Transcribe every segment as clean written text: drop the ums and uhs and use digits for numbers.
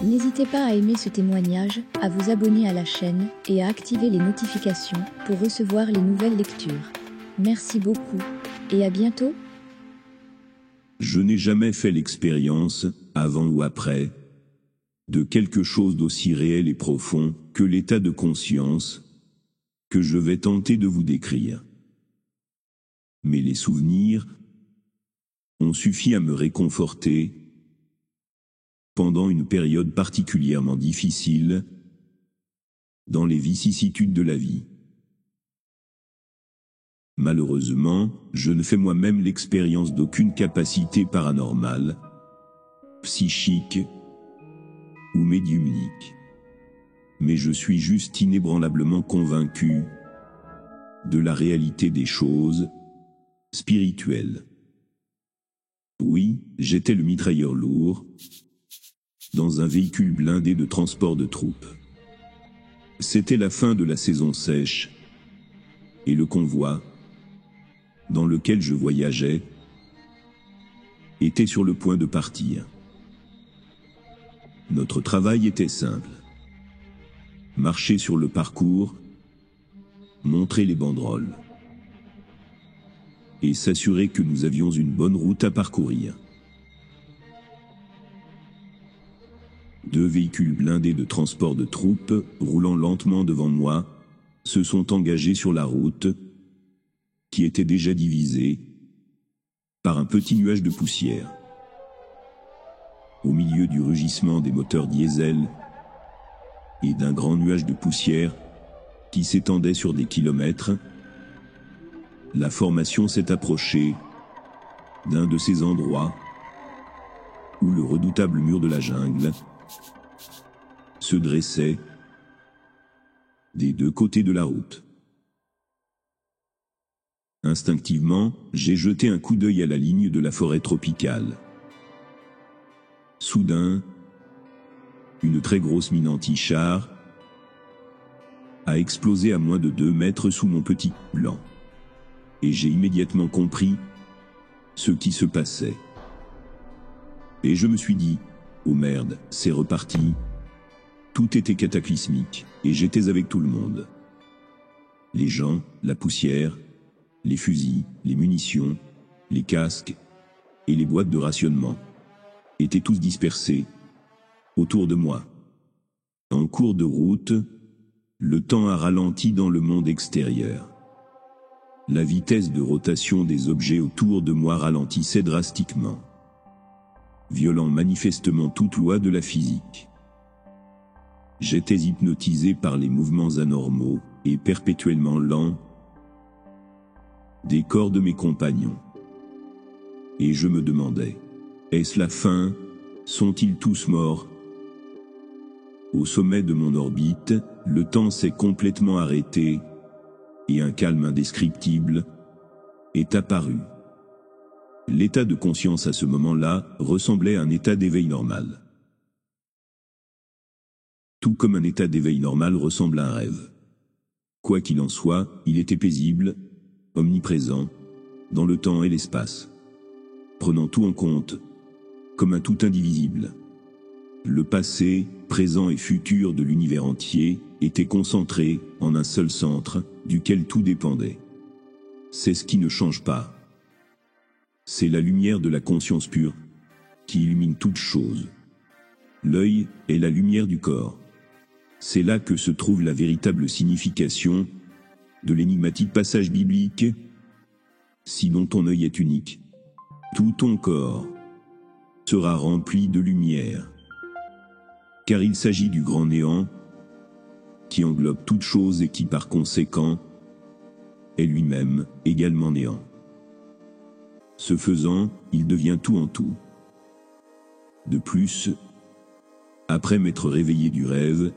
N'hésitez pas à aimer ce témoignage, à vous abonner à la chaîne et à activer les notifications pour recevoir les nouvelles lectures. Merci beaucoup et à bientôt. Je n'ai jamais fait l'expérience, avant ou après, de quelque chose d'aussi réel et profond que l'état de conscience que je vais tenter de vous décrire. Mais les souvenirs ont suffi à me réconforter pendant une période particulièrement difficile dans les vicissitudes de la vie. Malheureusement, je ne fais moi-même l'expérience d'aucune capacité paranormale, psychique ou médiumnique. Mais je suis juste inébranlablement convaincu de la réalité des choses spirituelles. Oui, j'étais le mitrailleur lourd, dans un véhicule blindé de transport de troupes. C'était la fin de la saison sèche, et le convoi, dans lequel je voyageais, était sur le point de partir. Notre travail était simple. Marcher sur le parcours, montrer les banderoles, et s'assurer que nous avions une bonne route à parcourir. 2 véhicules blindés de transport de troupes, roulant lentement devant moi, se sont engagés sur la route, qui était déjà divisée par un petit nuage de poussière. Au milieu du rugissement des moteurs diesel et d'un grand nuage de poussière qui s'étendait sur des kilomètres, la formation s'est approchée d'un de ces endroits où le redoutable mur de la jungle se dressait des 2 côtés de la route. Instinctivement, j'ai jeté un coup d'œil à la ligne de la forêt tropicale. Soudain, une très grosse mine anti-char a explosé à moins de 2 mètres sous mon petit blanc. Et j'ai immédiatement compris ce qui se passait. Et je me suis dit, oh merde, c'est reparti. Tout était cataclysmique, et j'étais avec tout le monde. Les gens, la poussière, les fusils, les munitions, les casques et les boîtes de rationnement étaient tous dispersés autour de moi. En cours de route, le temps a ralenti dans le monde extérieur. La vitesse de rotation des objets autour de moi ralentissait drastiquement, violant manifestement toute loi de la physique. J'étais hypnotisé par les mouvements anormaux et perpétuellement lents des corps de mes compagnons. Et je me demandais, est-ce la fin? Sont-ils tous morts? Au sommet de mon orbite, le temps s'est complètement arrêté, et un calme indescriptible est apparu. L'état de conscience à ce moment-là ressemblait à un état d'éveil normal. Tout comme un état d'éveil normal ressemble à un rêve. Quoi qu'il en soit, il était paisible, omniprésent, dans le temps et l'espace, prenant tout en compte, comme un tout indivisible. Le passé, présent et futur de l'univers entier étaient concentrés en un seul centre, duquel tout dépendait. C'est ce qui ne change pas. C'est la lumière de la conscience pure, qui illumine toute chose. L'œil est la lumière du corps. C'est là que se trouve la véritable signification de l'énigmatique passage biblique. Sinon ton œil est unique, tout ton corps sera rempli de lumière. Car il s'agit du grand néant, qui englobe toute chose et qui par conséquent est lui-même également néant. Ce faisant, il devient tout en tout. De plus, après m'être réveillé du rêve,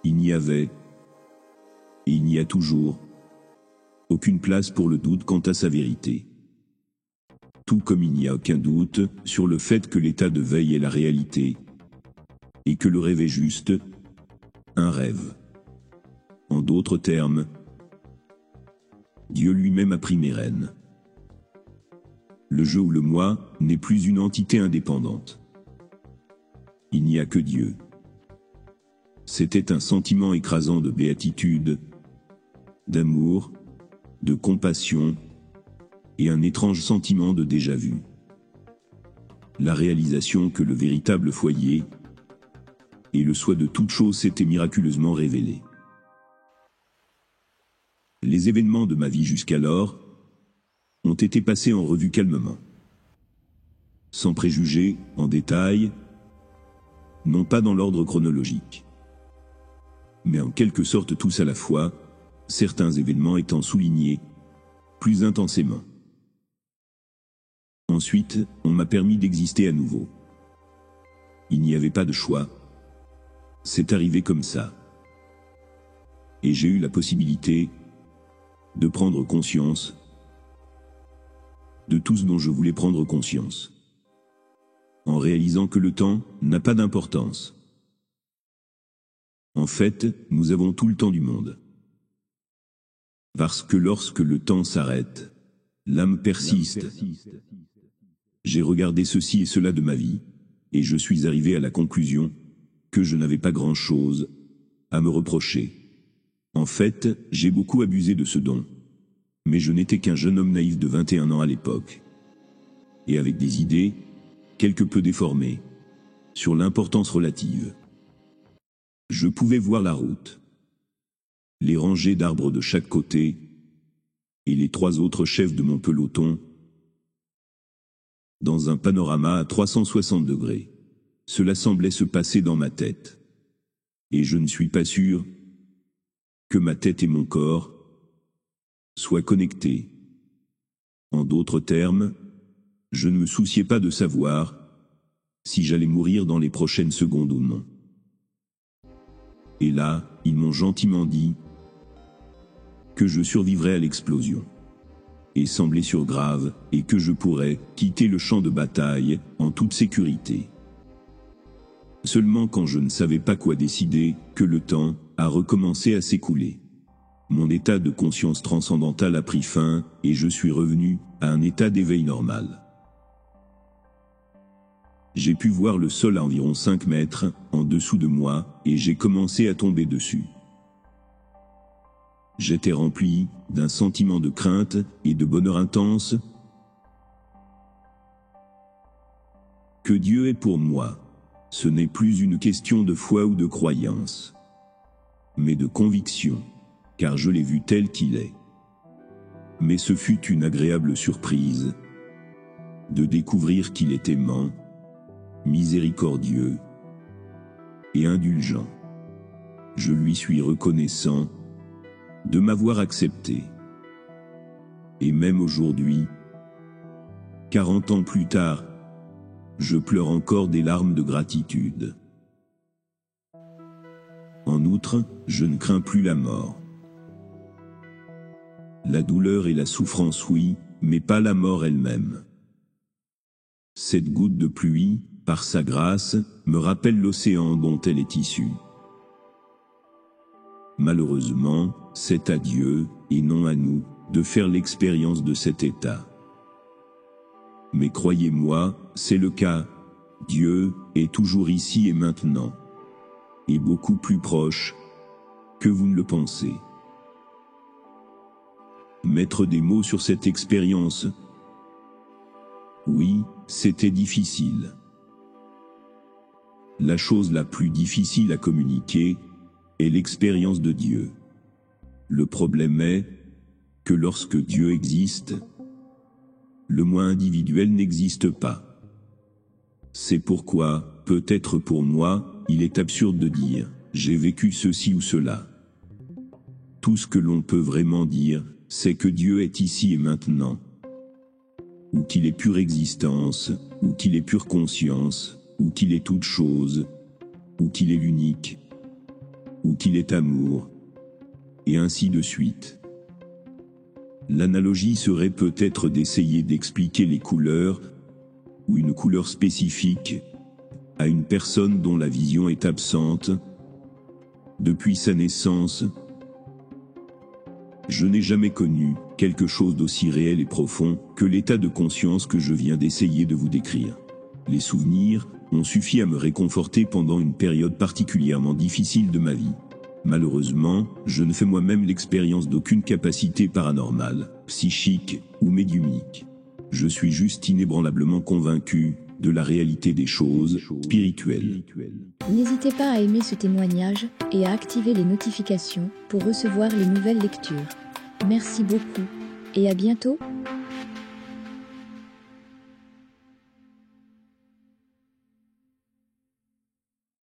il n'y avait, et il n'y a toujours, aucune place pour le doute quant à sa vérité. Tout comme il n'y a aucun doute sur le fait que l'état de veille est la réalité, et que le rêve est juste un rêve. En d'autres termes, Dieu lui-même a pris mes rênes. Le je ou le moi n'est plus une entité indépendante. il n'y a que Dieu. C'était un sentiment écrasant de béatitude, d'amour, de compassion, et un étrange sentiment de déjà-vu. La réalisation que le véritable foyer et le soi de toute chose s'étaient miraculeusement révélés. Les événements de ma vie jusqu'alors ont été passés en revue calmement, sans préjugés, en détail, non pas dans l'ordre chronologique, mais en quelque sorte tous à la fois, certains événements étant soulignés plus intensément. Ensuite, on m'a permis d'exister à nouveau. Il n'y avait pas de choix. C'est arrivé comme ça. Et j'ai eu la possibilité de prendre conscience de tout ce dont je voulais prendre conscience, en réalisant que le temps n'a pas d'importance. En fait, nous avons tout le temps du monde. Parce que lorsque le temps s'arrête, l'âme persiste. J'ai regardé ceci et cela de ma vie, et je suis arrivé à la conclusion que je n'avais pas grand-chose à me reprocher. En fait, j'ai beaucoup abusé de ce don. Mais je n'étais qu'un jeune homme naïf de 21 ans à l'époque, et avec des idées quelque peu déformées sur l'importance relative. Je pouvais voir la route, les rangées d'arbres de chaque côté, et les 3 autres chefs de mon peloton, dans un panorama à 360 degrés. Cela semblait se passer dans ma tête. Et je ne suis pas sûr que ma tête et mon corps soient connectés. En d'autres termes, je ne me souciais pas de savoir si j'allais mourir dans les prochaines secondes ou non. Et là, ils m'ont gentiment dit que je survivrais à l'explosion, et semblait sûr grave, et que je pourrais quitter le champ de bataille en toute sécurité. Seulement quand je ne savais pas quoi décider, que le temps a recommencé à s'écouler. Mon état de conscience transcendantale a pris fin, et je suis revenu à un état d'éveil normal. J'ai pu voir le sol à environ 5 mètres, en dessous de moi, et j'ai commencé à tomber dessus. J'étais rempli d'un sentiment de crainte et de bonheur intense. Que Dieu est pour moi, ce n'est plus une question de foi ou de croyance, mais de conviction, car je l'ai vu tel qu'il est. Mais ce fut une agréable surprise de découvrir qu'il est aimant, miséricordieux et indulgent. Je lui suis reconnaissant de m'avoir accepté. Et même aujourd'hui, 40 ans plus tard, je pleure encore des larmes de gratitude. En outre, je ne crains plus la mort. La douleur et la souffrance, oui, mais pas la mort elle-même. Cette goutte de pluie, par sa grâce, me rappelle l'océan dont elle est issue. Malheureusement, c'est à Dieu, et non à nous, de faire l'expérience de cet état. Mais croyez-moi, c'est le cas. Dieu est toujours ici et maintenant, et beaucoup plus proche que vous ne le pensez. Mettre des mots sur cette expérience, oui, c'était difficile. La chose la plus difficile à communiquer est l'expérience de Dieu. Le problème est que lorsque Dieu existe, le moi individuel n'existe pas. C'est pourquoi, peut-être pour moi, il est absurde de dire « j'ai vécu ceci ou cela ». Tout ce que l'on peut vraiment dire, c'est que Dieu est ici et maintenant, ou qu'il est pure existence, ou qu'il est pure conscience, ou qu'il est toute chose, ou qu'il est l'unique, ou qu'il est amour, et ainsi de suite. L'analogie serait peut-être d'essayer d'expliquer les couleurs, ou une couleur spécifique, à une personne dont la vision est absente depuis sa naissance. Je n'ai jamais connu quelque chose d'aussi réel et profond que l'état de conscience que je viens d'essayer de vous décrire. Les souvenirs, ont suffi à me réconforter pendant une période particulièrement difficile de ma vie. Malheureusement, je ne fais moi-même l'expérience d'aucune capacité paranormale, psychique ou médiumnique. Je suis juste inébranlablement convaincu de la réalité des choses spirituelles. N'hésitez pas à aimer ce témoignage et à activer les notifications pour recevoir les nouvelles lectures. Merci beaucoup et à bientôt.